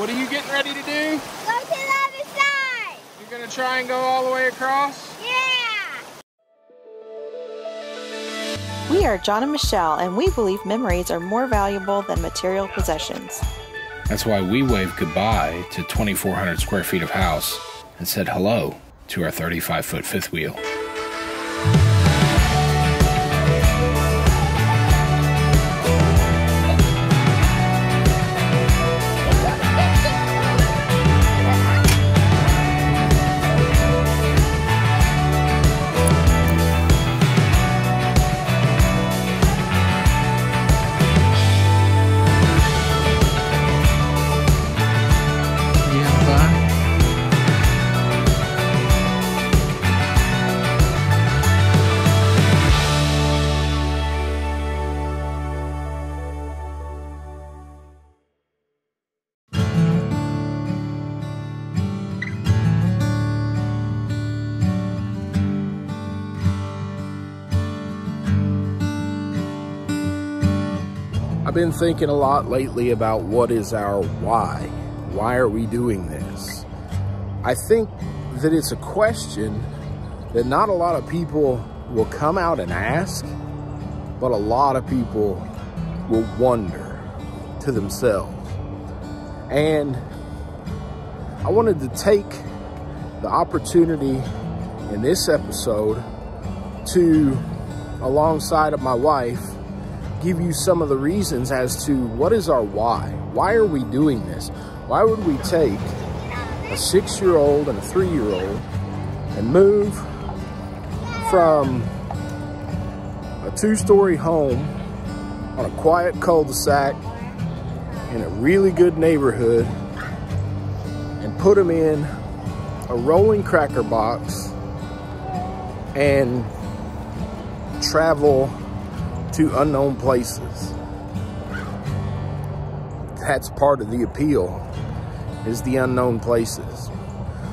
What are you getting ready to do? Go to the other side. You're gonna try and go all the way across? Yeah. We are John and Michelle, and we believe memories are more valuable than material possessions. That's why we waved goodbye to 2,400 square feet of house and said hello to our 35-foot fifth wheel. I've been thinking a lot lately about what is our why. Why are we doing this? I think that it's a question that not a lot of people will come out and ask, but a lot of people will wonder to themselves. And I wanted to take the opportunity in this episode to, alongside of my wife, give you some of the reasons as to what is our why. Why are we doing this? Why would we take a 6-year-old and a 3-year-old and move from a 2-story home on a quiet cul-de-sac in a really good neighborhood and put them in a rolling cracker box and travel to unknown places? That's part of the appeal, is the unknown places.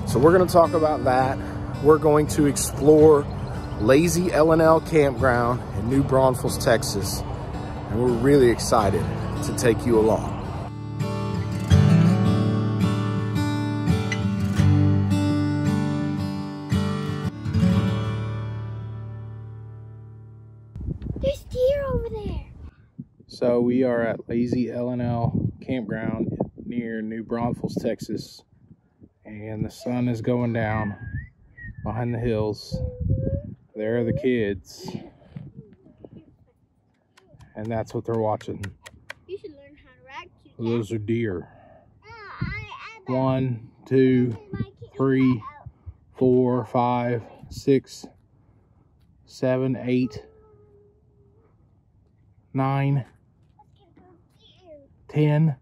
So we're going to talk about that. We're going to explore Lazy L&L Campground in New Braunfels, Texas, and we're really excited to take you along. There's deer over there. So we are at Lazy L&L Campground near New Braunfels, Texas, and the sun is going down behind the hills. There are the kids, and that's what they're watching. You should learn how to ride cute. Those are deer. 1, 2, 3, 4, 5, 6, 7, 8, 9, 10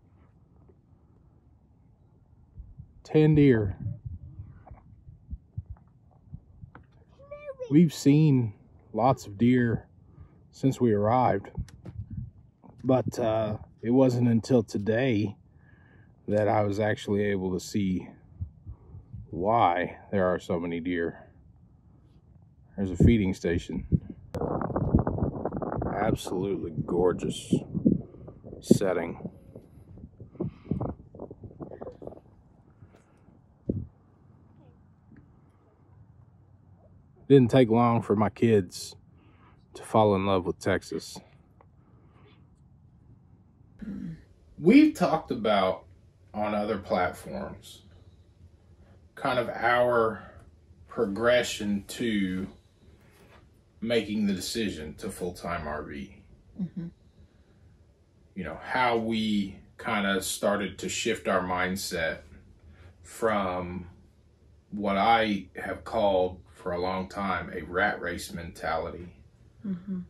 deer. We've seen lots of deer since we arrived, but it wasn't until today that I was actually able to see why there are so many deer. There's a feeding station. Absolutely gorgeous setting. Didn't take long for my kids to fall in love with Texas. We've talked about on other platforms kind of our progression to making the decision to full-time RV. Mm-hmm. You know, how we kind of started to shift our mindset from what I have called for a long time a rat race mentality. Mm-hmm.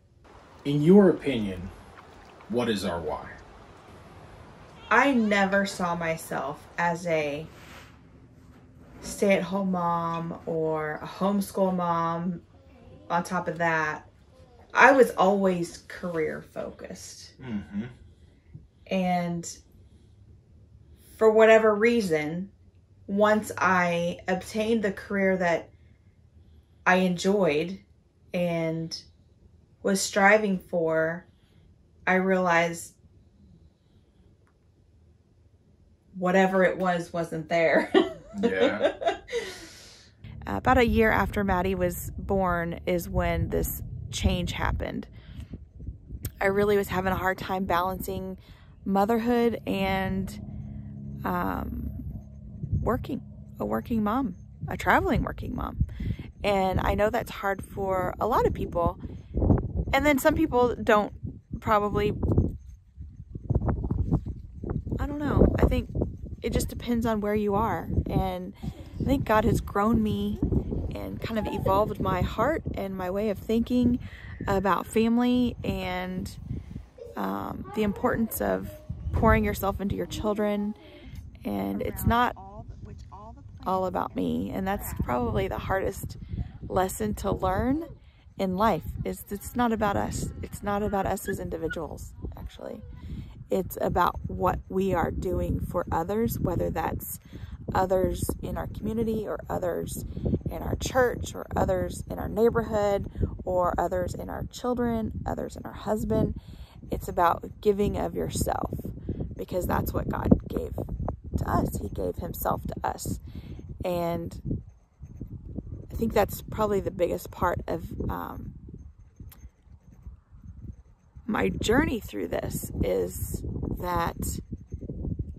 In your opinion, what is our why? I never saw myself as a stay-at-home mom or a homeschool mom. On top of that, I was always career focused. Mm-hmm. And for whatever reason, once I obtained the career that I enjoyed and was striving for, I realized whatever it was wasn't there. Yeah. About a year after Maddie was born is when this change happened. I really was having a hard time balancing motherhood and working, a working mom, a traveling working mom. And I know that's hard for a lot of people. And then some people don't probably, I don't know. I think it just depends on where you are. And I think God has grown me and kind of evolved my heart and my way of thinking about family and the importance of pouring yourself into your children. And it's not all about me. And that's probably the hardest lesson to learn in life, is it's not about us. It's not about us as individuals, actually. It's about what we are doing for others, whether that's others in our community or others in our church or others in our neighborhood or others in our children, others in our husband. It's about giving of yourself, because that's what God gave to us. He gave himself to us. And I think that's probably the biggest part of my journey through this, is that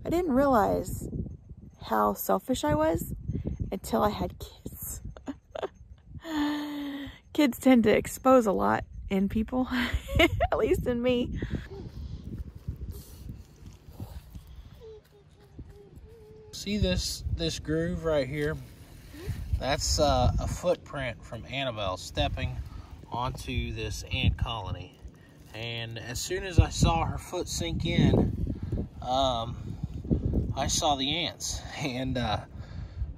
I didn't realize how selfish I was until I had kids. Kids tend to expose a lot in people, at least in me. See this groove right here? That's a footprint from Annabelle stepping onto this ant colony. And as soon as I saw her foot sink in, I saw the ants, and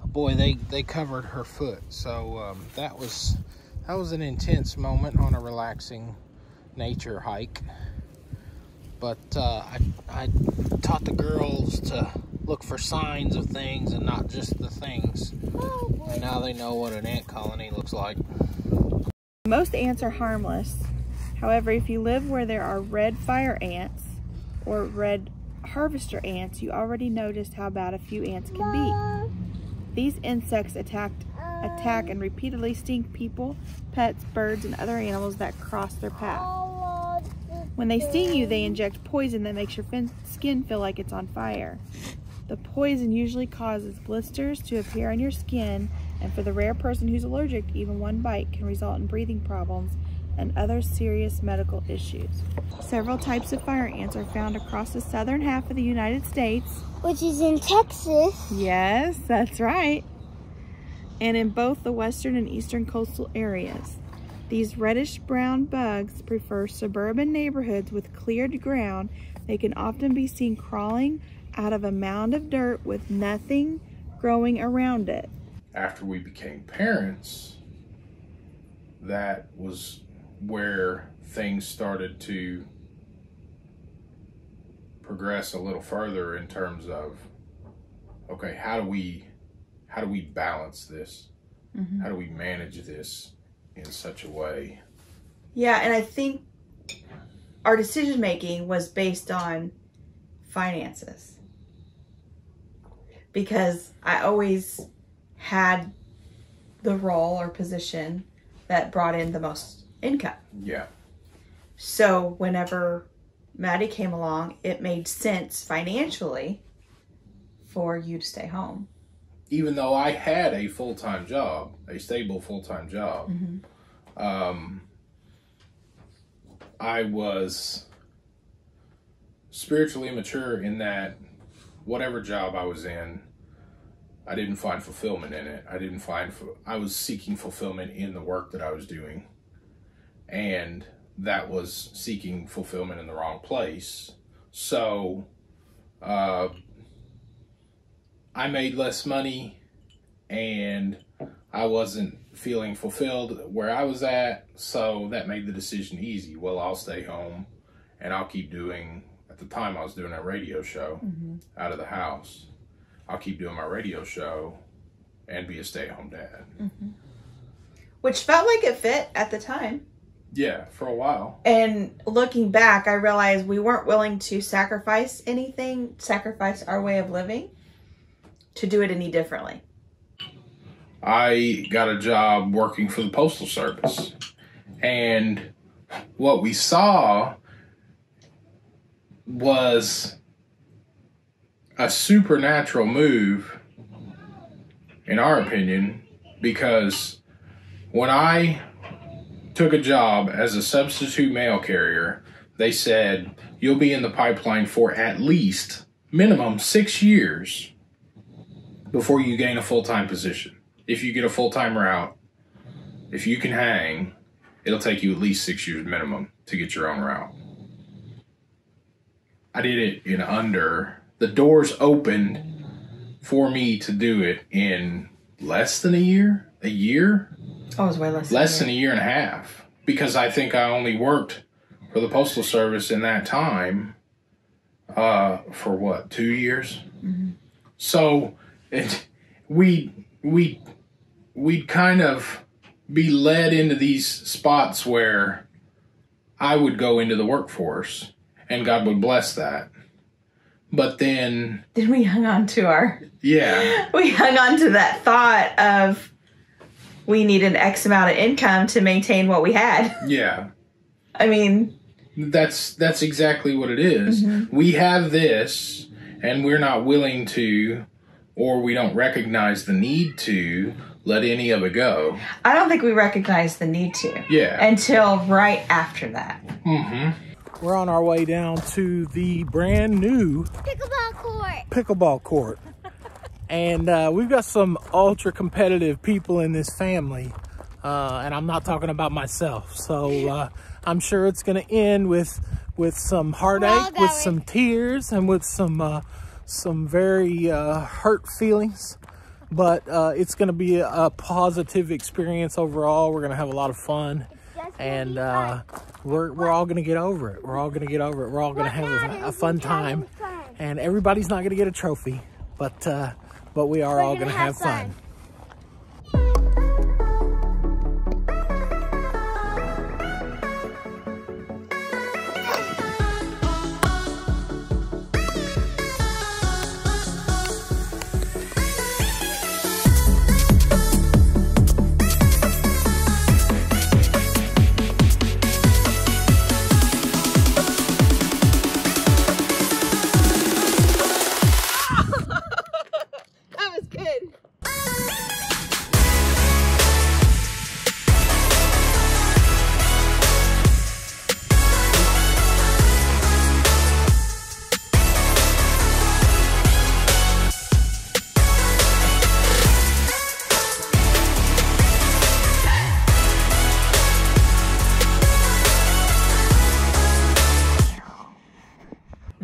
boy, they covered her foot. So that was an intense moment on a relaxing nature hike. But I taught the girls to look for signs of things and not just the things. And now they know what an ant colony looks like. Most ants are harmless. However, if you live where there are red fire ants or red harvester ants, you already noticed how bad a few ants can be. These insects attack and repeatedly sting people, pets, birds, and other animals that cross their path. When they sting you, they inject poison that makes your skin feel like it's on fire. The poison usually causes blisters to appear on your skin, and for the rare person who's allergic, even one bite can result in breathing problems and other serious medical issues. Several types of fire ants are found across the southern half of the United States. Which is in Texas. Yes, that's right. And in both the western and eastern coastal areas. These reddish-brown bugs prefer suburban neighborhoods with cleared ground. They can often be seen crawling out of a mound of dirt with nothing growing around it. After we became parents, that was where things started to progress a little further in terms of, okay, how do we balance this? Mm-hmm. How do we manage this in such a way? Yeah, and I think our decision making was based on finances, because I always had the role or position that brought in the most income. Yeah. So whenever Maddie came along, it made sense financially for you to stay home. Even though I had a full-time job, a stable full-time job, Mm-hmm. I was spiritually immature in that whatever job I was in, I didn't find fulfillment in it. I was seeking fulfillment in the work that I was doing. And that was seeking fulfillment in the wrong place. So I made less money and I wasn't feeling fulfilled where I was at. So that made the decision easy. Well, I'll stay home and I'll keep doing, at the time I was doing a radio show out of the house. I'll keep doing my radio show and be a stay-at-home dad. Mm-hmm. Which felt like it fit at the time. Yeah, for a while. And looking back, I realized we weren't willing to sacrifice anything, sacrifice our way of living to do it any differently. I got a job working for the Postal Service. And what we saw was a supernatural move, in our opinion, because when I took a job as a substitute mail carrier, they said, you'll be in the pipeline for at least minimum 6 years before you gain a full-time position. If you get a full-time route, if you can hang, it'll take you at least 6 years minimum to get your own route. I did it in the doors opened for me to do it in less than a year. Oh, it was way less than a year and a half, because I think I only worked for the Postal Service in that time for what, 2 years? Mm-hmm. So we'd kind of be led into these spots where I would go into the workforce and God would bless that. But then we hung on to we hung on to that thought of we need an X amount of income to maintain what we had. Yeah. I mean, that's exactly what it is. Mm-hmm. We have this and we're not willing to, or we don't recognize the need to let any of it go. I don't think we recognize the need to. Yeah. Until right after that. Mm-hmm. We're on our way down to the brand new pickleball court. And we've got some ultra competitive people in this family. And I'm not talking about myself. So I'm sure it's going to end with some heartache, with some tears, and with some very hurt feelings. But it's going to be a positive experience overall. We're going to have a lot of fun. And we're all going to get over it. We're all going to get over it. We're all going to have a fun time. And everybody's not going to get a trophy. But we are all going to have fun.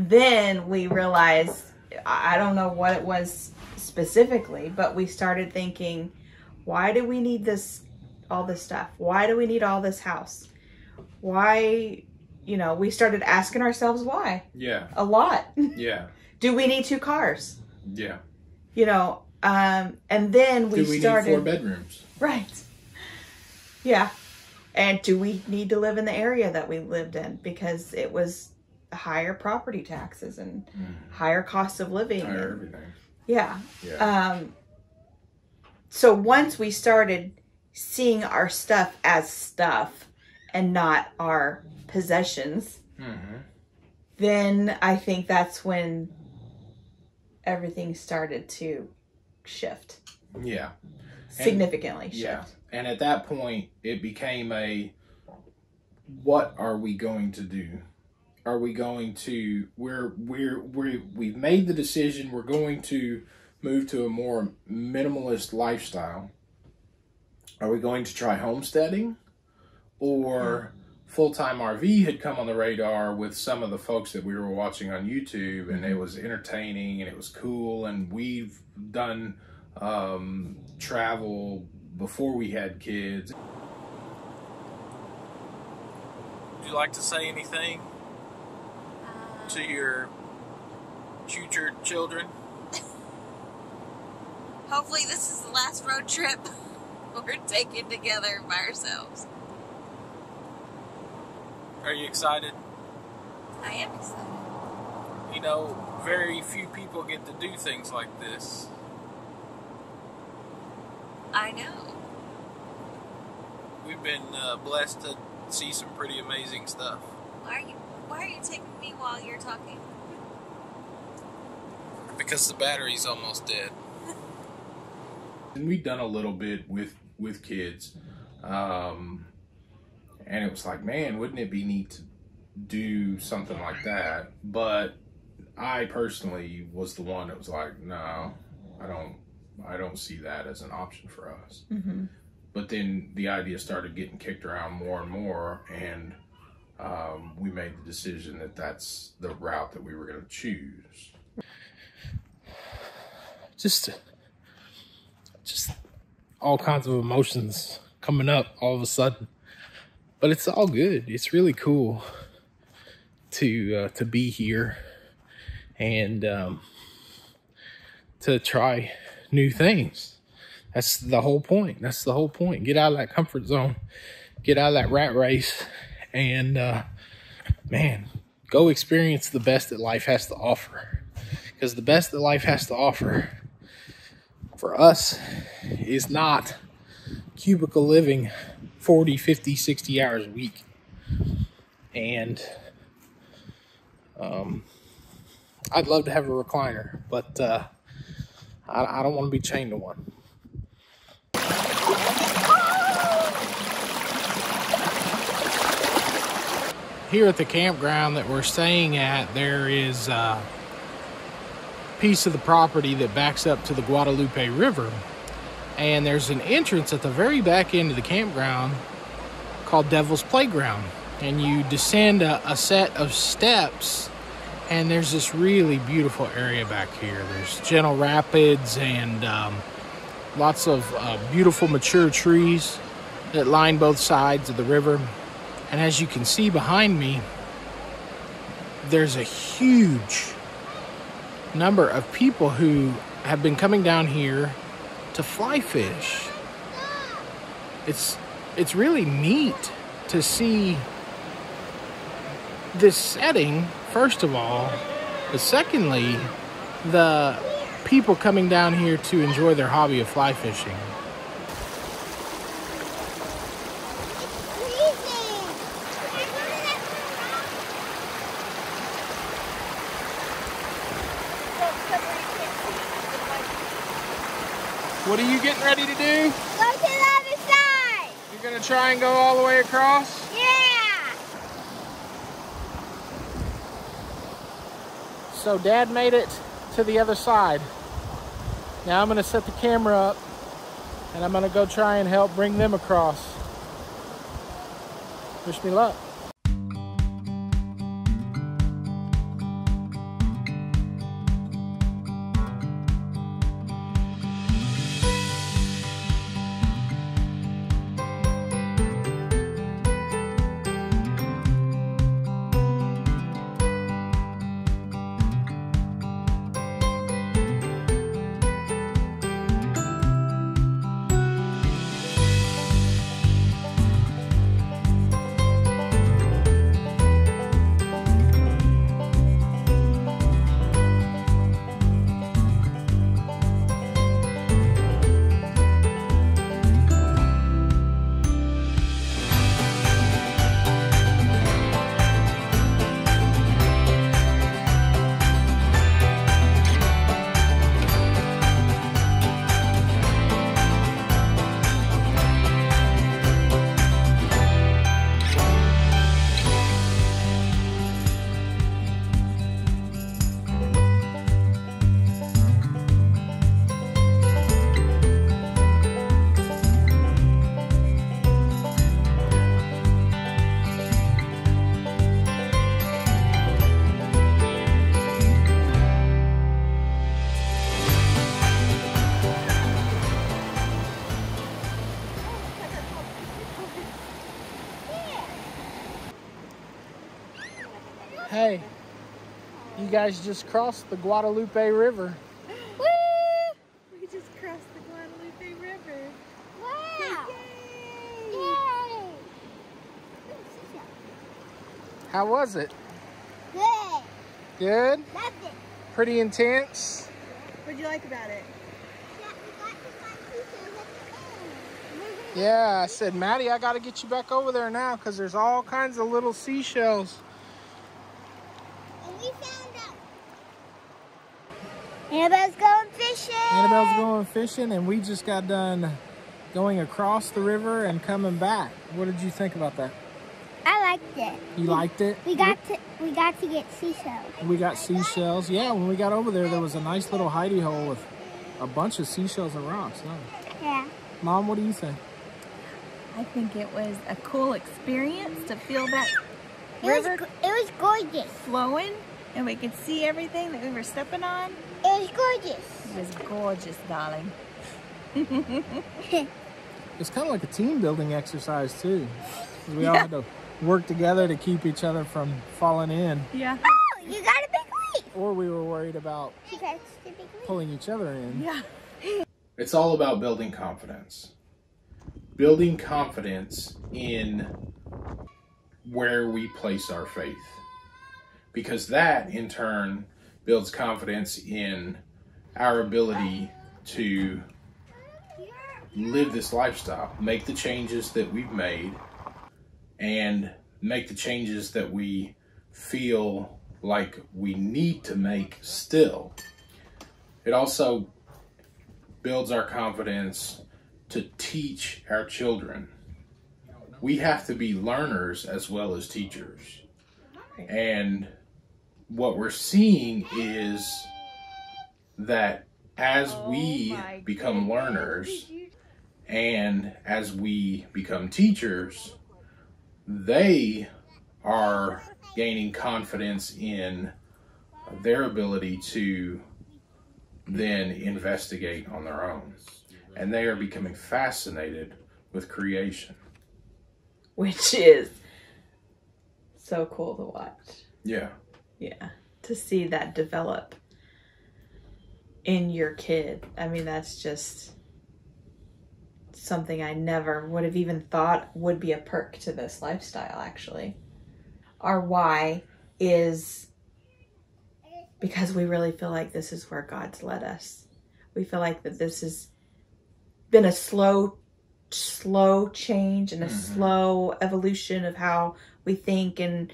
Then we realized, I don't know what it was specifically, but we started thinking, why do we need all this stuff? Why do we need all this house? Why, we started asking ourselves why. Yeah. A lot. Yeah. Do we need 2 cars? Yeah. And then we started. Do we need 4 bedrooms? Right. Yeah. And do we need to live in the area that we lived in? Because it was higher property taxes and higher costs of living. Higher everything. Yeah. Yeah. So once we started seeing our stuff as stuff and not our possessions, then I think that's when everything started to shift. Yeah. Significantly shift. Yeah. And at that point, it became what are we going to do? Are we going to, we've made the decision, we're going to move to a more minimalist lifestyle. Are we going to try homesteading? Or full-time RV had come on the radar with some of the folks that we were watching on YouTube, and it was entertaining and it was cool, and we've done travel before we had kids. Would you like to say anything to your future children? Hopefully this is the last road trip we're taking together by ourselves. Are you excited? I am excited. You know, very few people get to do things like this. I know. We've been blessed to see some pretty amazing stuff. Why are you taking me while you're talking? Because the battery's almost dead. And we've done a little bit with kids. And it was like, man, wouldn't it be neat to do something like that? But I personally was the one that was like, no, I don't see that as an option for us. Mm-hmm. But then the idea started getting kicked around more and more, and we made the decision that that's the route that we were going to choose. Just all kinds of emotions coming up all of a sudden, but it's all good. It's really cool to be here and to try new things. That's the whole point. That's the whole point. Get out of that comfort zone, get out of that rat race, and man, go experience the best that life has to offer. Because the best that life has to offer for us is not cubicle living 40, 50, 60 hours a week. And I'd love to have a recliner, but I don't want to be chained to one. Here at the campground that we're staying at, there is a piece of the property that backs up to the Guadalupe River. And there's an entrance at the very back end of the campground called Devil's Playground. And you descend a set of steps, and there's this really beautiful area back here. There's gentle rapids and lots of beautiful mature trees that line both sides of the river. And as you can see behind me, there's a huge number of people who have been coming down here to fly fish. It's really neat to see this setting, first of all, but secondly, the people coming down here to enjoy their hobby of fly fishing. What are you getting ready to do? Go to the other side. You're gonna try and go all the way across? Yeah. So Dad made it to the other side. Now I'm gonna set the camera up and I'm gonna go try and help bring them across. Wish me luck. Hey, you guys just crossed the Guadalupe River. Woo! We just crossed the Guadalupe River. Wow. Yay! Yay! How was it? Good. Good? Loved it. Pretty intense? What did you like about it? Yeah, we got to find seashells at the end. Yeah, I said, Maddie, I got to get you back over there now because there's all kinds of little seashells. And we found out. Annabelle's going fishing. Annabelle's going fishing, and we just got done going across the river and coming back. What did you think about that? I liked it. You liked it? We got to get seashells. We got seashells. Yeah, when we got over there was a nice little hidey hole with a bunch of seashells and rocks. Nice. Yeah. Mom, what do you think? I think it was a cool experience to feel that It river was gorgeous. flowing, and we could see everything that we were stepping on. It was gorgeous. It was gorgeous, darling. It's kind of like a team building exercise too. 'Cause we all had to work together to keep each other from falling in. Yeah. Oh, you got a big leap. Or we were worried about She got a big leap. pulling each other in. Yeah. It's all about building confidence. Building confidence in where we place our faith. Because that, in turn, builds confidence in our ability to live this lifestyle, make the changes that we've made, and make the changes that we feel like we need to make still. It also builds our confidence to teach our children. We have to be learners as well as teachers. And what we're seeing is that as we become learners and as we become teachers, they are gaining confidence in their ability to then investigate on their own. And they are becoming fascinated with creation. Which is so cool to watch. Yeah. Yeah. To see that develop in your kid. I mean, that's just something I never would have even thought would be a perk to this lifestyle, actually. Our why is because we really feel like this is where God's led us. We feel like that this has been a slow change and a slow evolution of how we think and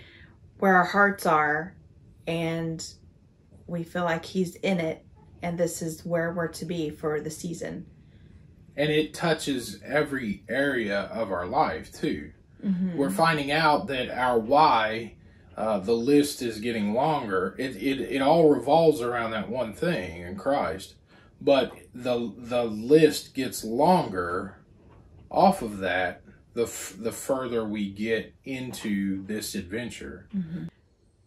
where our hearts are. And we feel like He's in it. And this is where we're to be for the season. And it touches every area of our life too. We're finding out that our why, the list is getting longer. It all revolves around that one thing in Christ. But the list gets longer off of that the further we get into this adventure.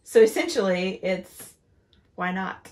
So essentially, it's why not?